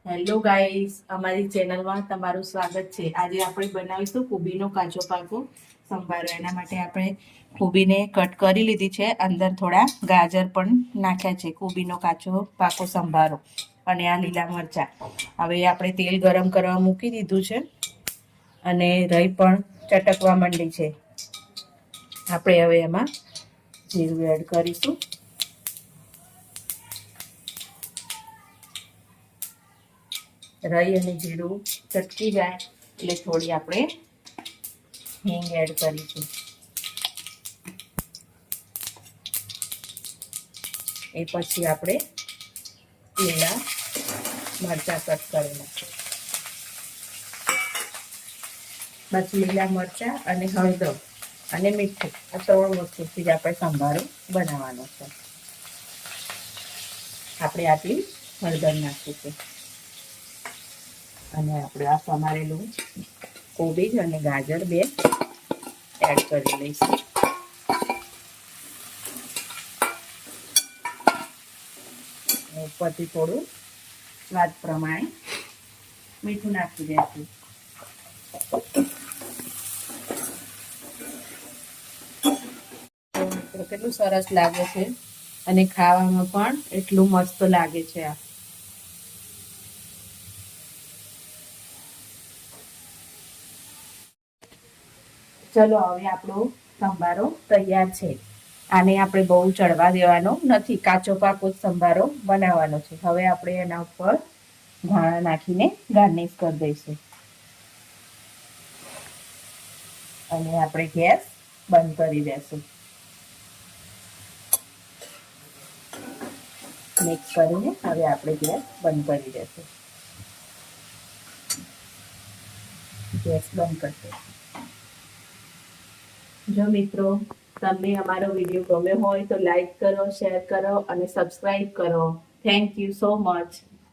Hello guys, અમારી ચેનલમાં તમારું સ્વાગત છે। આજે આપણે બનાવીશું કોબીનો કાચો પાકો સંભારો। એના માટે આપણે કોબીને કટ કરી લીધી છે, અંદર થોડા ગાજર પણ નાખ્યા છે। કોબીનો કાચો પાકો સંભારો અને આ લીલા મરચાં। હવે આપણે તેલ ગરમ કરવા મૂકી દીધું છે અને રાઈ પણ ચટકવા માંડી છે। આપણે હવે એમાં જીરું એડ કરીશું। રાઈ અને જીરું ચટકી જાય એટલે થોડી આપણે હિંગ એડ કરીશું। એ પછી આપણે લીલા મરચાં કટ કરેલા, બસ લીલા મરચાં અને હળદર અને મીઠું, આ 3 વસ્તુથી જ આપણે સંભારો બનાવવાનો છે। આપણે આટલી હળદર નાખીશું અને આપણે આ સમારેલું કોબીજ અને ગાજર બે એડ કરી લઈશું। ઉપરથી થોડું સ્વાદ પ્રમાણે મીઠું નાખી દઈશું। કેટલું સરસ લાગે છે અને ખાવામાં પણ એટલું મસ્ત લાગે છે। આ ચલો હવે આપણો સંભારો તૈયાર છે। આને આપણે બહુ ચડવા દેવાનો નથી, કાચો પાકો સંભારો બનાવવાનો છે। હવે આપણે એના ઉપર ધાણા નાખીને ગાર્નિશ કરી દઈશું અને આપણે ગેસ બંધ કરી દઈશું। મિક્સ કરીને હવે આપણે ગેસ બંધ કરી દઈશું। ગેસ બંધ કરી દઈશું। જો મિત્રો તમને અમારો વિડીયો ગમ્યો હોય તો લાઈક કરો, શેર કરો અને સબસ્ક્રાઇબ કરો। Thank you so much.